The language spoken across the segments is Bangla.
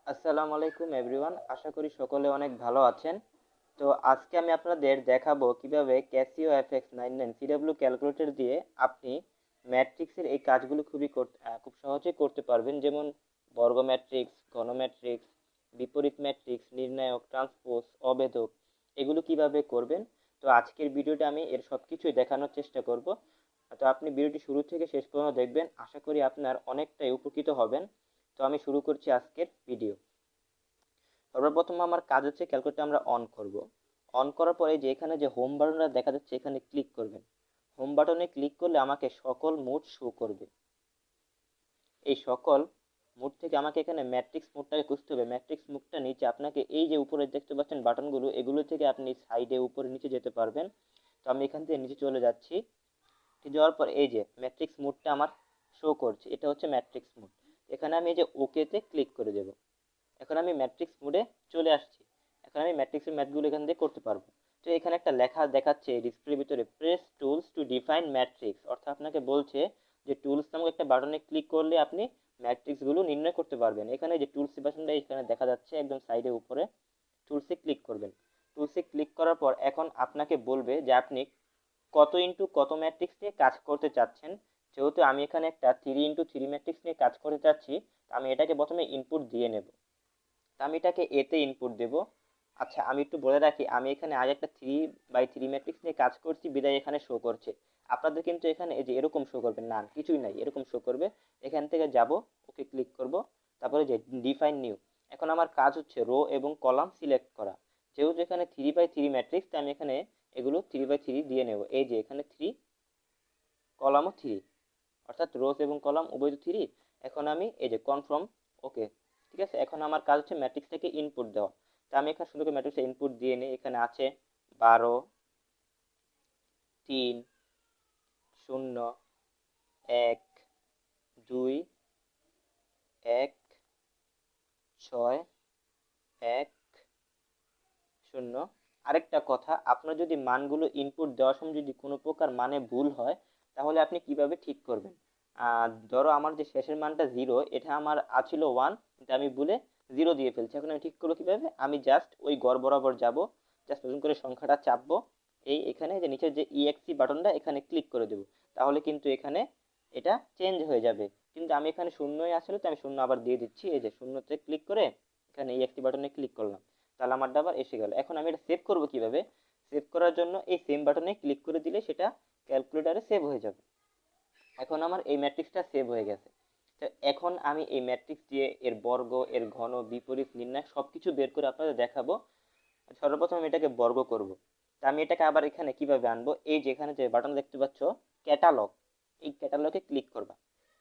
আসসালামু আলাইকুম এভরিওয়ান, আশা করি সকলে অনেক ভালো আছেন। তো আজকে আমি আপনাদের দেখাবো কিভাবে ক্যাসিও FX99 CW ক্যালকুলেটর দিয়ে আপনি ম্যাট্রিক্সের এই কাজগুলো খুব সহজেই করতে পারবেন, যেমন বর্গ ম্যাট্রিক্স, ঘন ম্যাট্রিক্স, বিপরীত ম্যাট্রিক্স, নির্ণায়ক, ট্রান্সপোজ, অবেধক, এগুলো কিভাবে করবেন। তো আজকের ভিডিওটা আমি এর সবকিছুই দেখানোর চেষ্টা করব। তো আপনি ভিডিওটি শুরু থেকে শেষ পর্যন্ত দেখবেন, আশা করি আপনার অনেকটাই উপকৃত হবেন। তো আমি শুরু করছি আজকের ভিডিও। সর্বপ্রথম আমার কাজ হচ্ছে ক্যালকুলেটর আমরা অন করব। অন করার পরে যে এখানে যে হোম বাটনটা দেখা যাচ্ছে এখানে ক্লিক করবেন। হোম বাটনে ক্লিক করলে আমাকে সকল মোড শো করবে। এই সকল মোড থেকে আমাকে এখানে ম্যাট্রিক্স মোডটাকে খুঁজতে হবে। ম্যাট্রিক্স মোডটা নিচে আপনাকে এই যে উপরে দেখতে পাচ্ছেন বাটনগুলো, এগুলো থেকে আপনি সাইডে উপরে নিচে যেতে পারবেন। তো আমি এখান থেকে নিচে চলে যাচ্ছি। যাওয়ার পর এই যে ম্যাট্রিক্স মোডটা আমার শো করছে, এটা হচ্ছে ম্যাট্রিক্স মোড। এখানে আমি এই যে ওকেতে ক্লিক করে দেব। এখন আমি ম্যাট্রিক্স মোডে চলে আসছি। এখন আমি ম্যাট্রিক্সের ম্যাথগুলো এখান থেকে করতে পারবো। তো এখানে একটা লেখা দেখাচ্ছে ডিসপ্লের ভিতরে, press tools to define matrix, অর্থাৎ আপনাকে বলছে যে টুলস নামক একটা বাটনে ক্লিক করলে আপনি ম্যাট্রিক্সগুলো নির্ণয় করতে পারবেন। এখানে যে টুলস বাটনটা এখানে দেখা যাচ্ছে একদম সাইডে উপরে, টুলসে ক্লিক করবেন। টুলসে ক্লিক করার পর এখন আপনাকে বলবে যে আপনি কত ইন্টু কত ম্যাট্রিক্স নিয়ে কাজ করতে চাচ্ছেন। যেহেতু আমি এখানে একটা 3x3 ম্যাট্রিক্স নিয়ে কাজ করতে চাচ্ছি, আমি এটাকে প্রথমে ইনপুট দিয়ে নেব। আমি এটাকে এতে ইনপুট দেব। আচ্ছা, আমি একটু বলে রাখি, আমি এখানে আগে একটা 3x3 ম্যাট্রিক্স নিয়ে কাজ করছি বিদায় এখানে শো করছে। আপনাদের কিন্তু এখানে এই যে এরকম শো করবে না, কিছুই নাই, এরকম শো করবে। এখান থেকে যাব, ওকে ক্লিক করব, তারপরে যে ডিফাইন নিউ। এখন আমার কাজ হচ্ছে রো এবং কলাম সিলেক্ট করা। যেহেতু এখানে 3x3 ম্যাট্রিক্স, তাই আমি এখানে এগুলো 3x3 দিয়ে নেব। এই যে এখানে 3, কলামও 3, অর্থাৎ রোজ এবং কলাম উভয় 3। এখন আমি এই যে কনফার্ম, ওকে, ঠিক আছে। এখন আমার কাজ হচ্ছে ম্যাট্রিক্সটাকে ইনপুট দেওয়া। তা আমি এখানে সুন্দর করে ম্যাট্রিক্সে ইনপুট দিয়ে নিই। এখানে আছে 12, 3, 0, 1, 2, 1, 6, 1, 0। আরেকটা কথা, আপনার যদি মানগুলো ইনপুট দেওয়ার সময় যদি কোনো প্রকার মানে ভুল হয়, তাহলে আপনি কিভাবে ঠিক করবেন। ধরো আমার যে শেষের মানটা 0, এটা আমার আছিল 1, কিন্তু আমি ভুলে 0 দিয়ে ফেলছি। এখন আমি ঠিক করবো কিভাবে, আমি জাস্ট ওই ঘর বরাবর যাব, জাস্ট নতুন করে সংখ্যাটা চাপবো। এখানে যে নিচের যে ইএক্সি বাটনটা এখানে ক্লিক করে দেবো। তাহলে কিন্তু এখানে এটা চেঞ্জ হয়ে যাবে। কিন্তু আমি এখানে শূন্যই আসলে, তো আমি শূন্য আবার দিয়ে দিচ্ছি। এই যে শূন্যতে ক্লিক করে এখানে ইএক্সি বাটনে ক্লিক করলাম, তাহলে আমারটা আবার এসে গেল। এখন আমি এটা সেভ করব কিভাবে, সেভ করার জন্য এই সেম বাটনে ক্লিক করে দিলে সেটা ক্যালকুলেটারে সেভ হয়ে যাবে। এখন আমার এই ম্যাট্রিক্সটা সেভ হয়ে গেছে। তো এখন আমি এই ম্যাট্রিক্স দিয়ে এর বর্গ, এর ঘন, বিপরীত, নির্ণয় সবকিছু বের করে আপনাদের দেখাবো। সর্বপ্রথম আমি এটাকে বর্গ করব। তা আমি এটাকে আবার এখানে কিভাবে আনবো, এই যে এখানে যে বাটন দেখতে পাচ্ছ ক্যাটালগ, এই ক্যাটালগে ক্লিক করবা।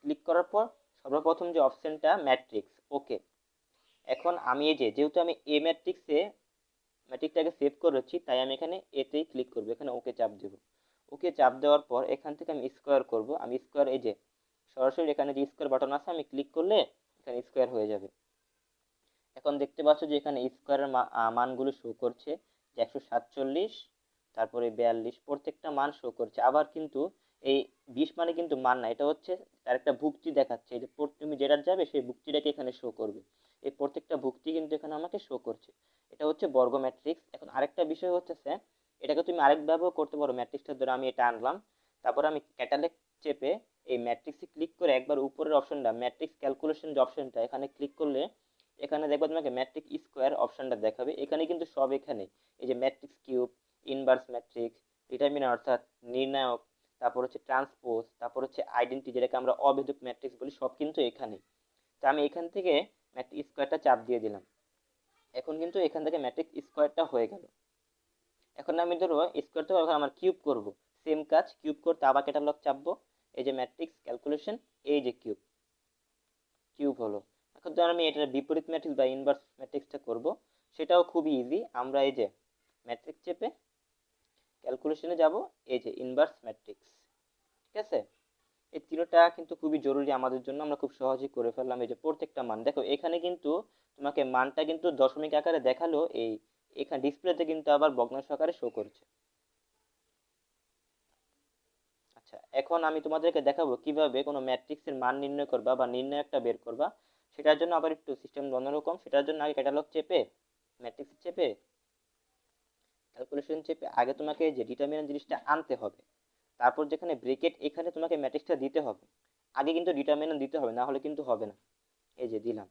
ক্লিক করার পর সর্বপ্রথম যে অপশনটা ম্যাট্রিক্স, ওকে। এখন আমি এই যে যেহেতু আমি এ ম্যাট্রিক্সে ম্যাট্রিক্সটাকে সেভ করেছি, তাই আমি এখানে এতেই ক্লিক করবো, এখানে ওকে চাপ দেবো। ওকে চাপ দেওয়ার পর এখান থেকে আমি স্কোয়ার করব। আমি স্কোয়ার, এই যে সরাসরি এখানে যে স্কোয়ার বাটন আছে, আমি ক্লিক করলে এখানে স্কোয়ার হয়ে যাবে। এখন দেখতে পাচ্ছ যে এখানে স্কোয়ারের মানগুলো শো করছে, যে 147, তারপরে 42, প্রত্যেকটা মান শো করছে। আবার কিন্তু এই 20 মানে কিন্তু মান না, এটা হচ্ছে তার একটা ভুক্তি দেখাচ্ছে। এই যে তুমি যেটা যাবে সেই ভুক্তিটাকে এখানে শো করবে। এই প্রত্যেকটা ভুক্তি কিন্তু এখানে আমাকে শো করছে। এটা হচ্ছে বর্গ ম্যাট্রিক্স। এখন আরেকটা বিষয় হচ্ছে, এটাকে তুমি আরেকভাবেও করতে পারো। ম্যাট্রিক্সটা ধরে আমি এটা আনলাম, তারপর আমি ক্যাটালগ চেপে এই ম্যাট্রিক্সে ক্লিক করে একবার উপরের অপশনটা ম্যাট্রিক্স ক্যালকুলেশন যে অপশনটা, এখানে ক্লিক করলে এখানে দেখবে তোমাকে ম্যাট্রিক্স স্কোয়ার অপশনটা দেখাবে। এখানে কিন্তু সব, এখানে এই যে matrix cube, inverse matrix, determiner অর্থাৎ নির্ণায়ক, তারপর হচ্ছে ট্রান্সপোজ, তারপর হচ্ছে আইডেন্টি যেটাকে আমরা অভেদক ম্যাট্রিক্স বলি, সব কিন্তু এখানে। তো আমি এখান থেকে ম্যাট্রিক্স স্কোয়ারটা চাপ দিয়ে দিলাম। এখন কিন্তু এখান থেকে ম্যাট্রিক্স স্কোয়ারটা হয়ে গেল। এখন আমি ধরো স্কোয়ার থেকে এখন আমার কিউব করব। সেম কাজ, কিউব করতে আবার ক্যাটালগ চাপবো। এই যে ম্যাট্রিক্স ক্যালকুলেশন, এই যে কিউব, কিউব হলো। এখন ধর আমি এটার বিপরীত ম্যাট্রিক্স বা ইনভার্স ম্যাট্রিক্সটা করব, সেটাও খুবই ইজি। আমরা এই যে ম্যাট্রিক্স চেপে ক্যালকুলেশনে যাব, এই যে ইনভার্স ম্যাট্রিক্স, ঠিক আছে। এই তিনটা কিন্তু খুবই জরুরি আমাদের জন্য, আমরা খুব সহজেই করে ফেললাম। এই যে প্রত্যেকটা মান দেখো, এখানে কিন্তু তোমাকে মানটা কিন্তু দশমিক আকারে দেখালো, এই এখানে ডিসপ্লেতে কিন্তু আবার ভগ্নাংশ আকারে শো করছে। আচ্ছা, এখন আমি তোমাদেরকে দেখাবো কিভাবে কোনো ম্যাট্রিক্সের মান নির্ণয় করবা বা নির্ণায়কটা বের করবা। সেটার জন্য আবার একটু সিস্টেম অন্যরকম। সেটার জন্য আগে ক্যাটালগ চেপে, ম্যাট্রিক্স চেপে, ক্যালকুলেশন চেপে আগে তোমাকে যে ডিটারমিনেন্ট জিনিসটা আনতে হবে, তারপর যেখানে ব্রেকেট এখানে তোমাকে ম্যাট্রিক্সটা দিতে হবে। আগে কিন্তু ডিটারমিনেন্ট দিতে হবে, না হলে কিন্তু হবে না। এই যে দিলাম,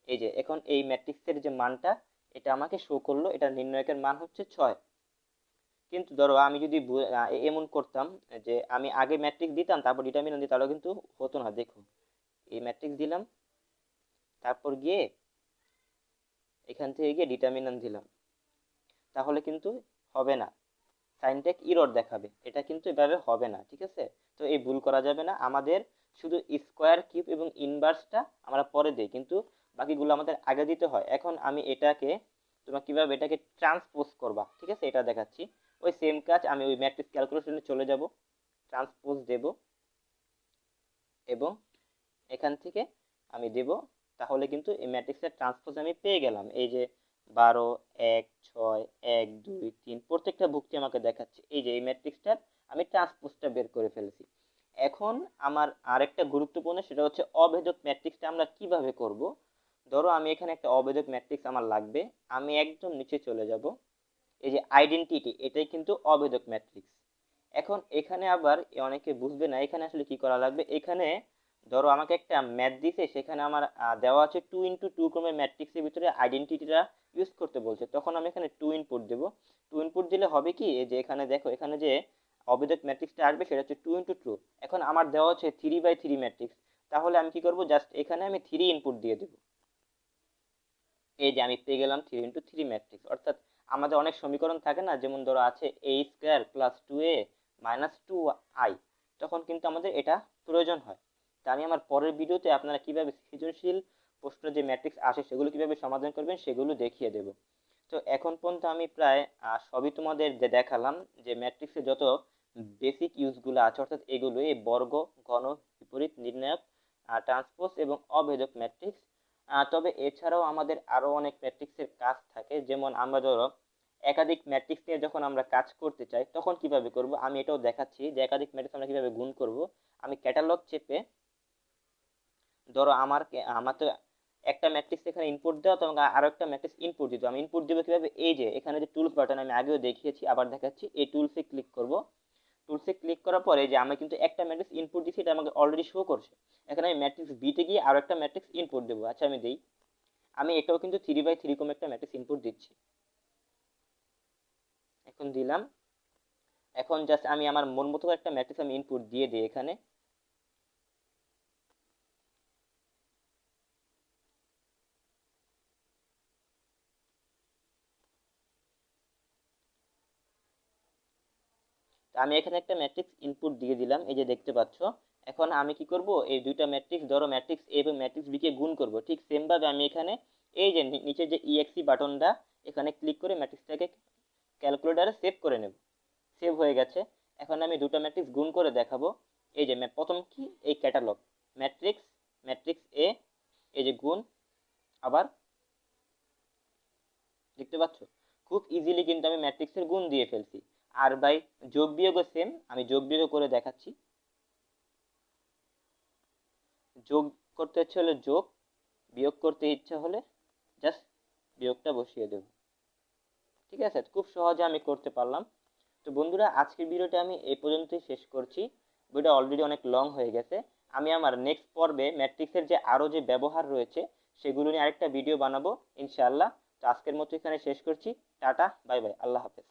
এই যে এখন এই ম্যাট্রিক্সের যে মানটা এটা আমাকে শো করলো, এটা নির্ণয়কের মান হচ্ছে 6। কিন্তু ধরো আমি যদি এমন করতাম যে আমি আগে ম্যাট্রিক্স দিতাম তারপর ডিটারমিনেন্ট দিই, তাহলে কিন্তু হতো না। দেখো এই ম্যাট্রিক্স দিলাম, তারপর গিয়ে এখান থেকে গিয়ে ডিটারমিনেন্ট দিলাম, তাহলে কিন্তু হবে না, সাইনটেক ইরর দেখাবে। এটা কিন্তু এভাবে হবে না, ঠিক আছে? তো এই ভুল করা যাবে না। আমাদের শুধু স্কোয়ার, কিউব এবং ইনভার্সটা আমরা পরে দিই, কিন্তু বাকিগুলো আমাদের আগে দিতে হয়। এখন আমি এটাকে, তোমরা কিভাবে এটাকে ট্রান্সপোজ করবা, ঠিক আছে, এটা দেখাচ্ছি। ওই সেম কাজ, আমি ওই ম্যাট্রিক্স ক্যালকুলেশনে চলে যাব, ট্রান্সপোজ দেব এবং এখান থেকে আমি দেব, তাহলে কিন্তু এই ম্যাট্রিক্সের ট্রান্সপোজ আমি পেয়ে গেলাম। এই যে 12, 1, 6, 1, 2, 3 প্রত্যেকটা ভুক্তি আমাকে দেখাচ্ছে। এই যে এই ম্যাট্রিক্সটার আমি ট্রান্সপোজটা বের করে ফেলেছি। এখন আমার আরেকটা গুরুত্বপূর্ণ, সেটা হচ্ছে অভেদক ম্যাট্রিক্সটা আমরা কিভাবে করব। ধরো আমি এখানে একটা অভেদক ম্যাট্রিক্স আমার লাগবে, আমি একদম নিচে চলে যাব, এই যে আইডেন্টিটি, এটাই কিন্তু অভেদক ম্যাট্রিক্স। এখন এখানে আবার অনেকে বুঝবে না এখানে আসলে কি করা লাগবে। এখানে ধরো আমাকে একটা ম্যাথ দিছে, সেখানে আমার দেওয়া আছে 2x2 ক্রমের ম্যাট্রিক্সের ভিতরে আইডেন্টিটিটা ইউজ করতে বলছে, তখন আমি এখানে 2 ইনপুট দেব। 2 ইনপুট দিলে হবে কি, এই যে এখানে দেখো, এখানে যে অভেদক ম্যাট্রিক্সটা আসবে সেটা হচ্ছে 2x2। এখন আমার দেওয়া হচ্ছে 3x3 ম্যাট্রিক্স, তাহলে আমি কি করব, জাস্ট এখানে আমি 3 ইনপুট দিয়ে দেব। এই যে আমি পেয়ে গেলাম 3x3 ম্যাট্রিক্স। অর্থাৎ আমাদের অনেক সমীকরণ থাকে না, যেমন ধরো আছে a² + 2a - 2i, তখন কিন্তু আমাদের এটা প্রয়োজন হয়। তা আমি আমার পরের ভিডিওতে আপনারা কিভাবে সৃজনশীল প্রশ্ন যে ম্যাট্রিক্স আসে সেগুলো কিভাবে সমাধান করবেন সেগুলো দেখিয়ে দেব। তো এখন পর্যন্ত আমি প্রায় সবই তোমাদের দেখালাম, যে ম্যাট্রিক্সের যত বেসিক ইউজগুলো আছে, অর্থাৎ এগুলো এই বর্গ, ঘন, বিপরীত, নির্ণায়ক, ট্রান্সপোজ এবং অভেদক ম্যাট্রিক্স। তবে এছাড়াও আমাদের আরো অনেক ম্যাট্রিক্সের কাজ থাকে, যেমন আমরা ধরো একাধিক ম্যাট্রিক্স নিয়ে যখন আমরা কাজ করতে চাই তখন কিভাবে করব, আমি এটাও দেখাচ্ছি যে একাধিক ম্যাট্রিক্স আমরা কিভাবে গুণ করব। আমি ক্যাটালগ চেপে, ধরো আমার তো একটা ম্যাট্রিক্স এখানে ইনপুট দেওয়া, তো আমাকে আরো একটা ম্যাট্রিক্স ইনপুট দিতে, আমি ইনপুট দিব কিভাবে, এই যে এখানে যে টুলস বাটন আমি আগেও দেখিয়েছি, আবার দেখাচ্ছি, এই টুলসে ক্লিক করব। টুলসে ক্লিক করার পরে যে আমি কিন্তু একটা ম্যাট্রিক্স ইনপুট দিচ্ছি, এটা আমাকে অলরেডি শো করছে। এখানে আমি ম্যাট্রিক্স বিতে গিয়ে আরো একটা ম্যাট্রিক্স ইনপুট দেবো। আচ্ছা আমি দিই, আমি এটাও কিন্তু 3x3 কম একটা ম্যাট্রিক্স ইনপুট দিচ্ছি, এখন দিলাম। এখন জাস্ট আমি আমার মন মতো একটা ম্যাট্রিক্স আমি ইনপুট দিয়ে দিই এখানে। আমি এখানে একটা ম্যাট্রিক্স ইনপুট দিয়ে দিলাম, এই যে দেখতে পাচ্ছ। এখন আমি কি করব, এই দুইটা ম্যাট্রিক্স, ধরো ম্যাট্রিক্স এ এবং ম্যাট্রিক্স বি কে গুণ করব। ঠিক সেম ভাবে আমি এখানে এই যে নিচে যে ইএক্সি বাটনটা, এখানে ক্লিক করে ম্যাট্রিক্সটাকে ক্যালকুলেটরে সেভ করে নেব। সেভ হয়ে গেছে। এখন আমি দুটো ম্যাট্রিক্স গুণ করে দেখাবো। এই যে প্রথম কি, এই ক্যাটালগ ম্যাট্রিক্স, ম্যাট্রিক্স এ, এই যে গুণ, আবার দেখতে পাচ্ছ খুব ইজিলি কিন্তু আমি ম্যাট্রিক্সের গুণ দিয়ে ফেলছি। আর বাই যোগ বিয়োগও সেম, আমি যোগ বিয়োগ করে দেখাচ্ছি। যোগ করতে ইচ্ছে হলে যোগ, বিয়োগ করতে ইচ্ছা হলে জাস্ট বিয়োগটা বসিয়ে দেব। ঠিক আছে, খুব সহজে আমি করতে পারলাম। তো বন্ধুরা, আজকের ভিডিওটা আমি এই পর্যন্তই শেষ করছি। ভিডিওটা অলরেডি অনেক লং হয়ে গেছে। আমি আমার নেক্সট পর্বে ম্যাট্রিক্সের যে আরো যে ব্যবহার রয়েছে সেগুলো নিয়ে আরেকটা ভিডিও বানাবো ইনশাআল্লাহ। তো আজকের মতো এখানে শেষ করছি। টাটা, বাই বাই, আল্লাহ হাফেজ।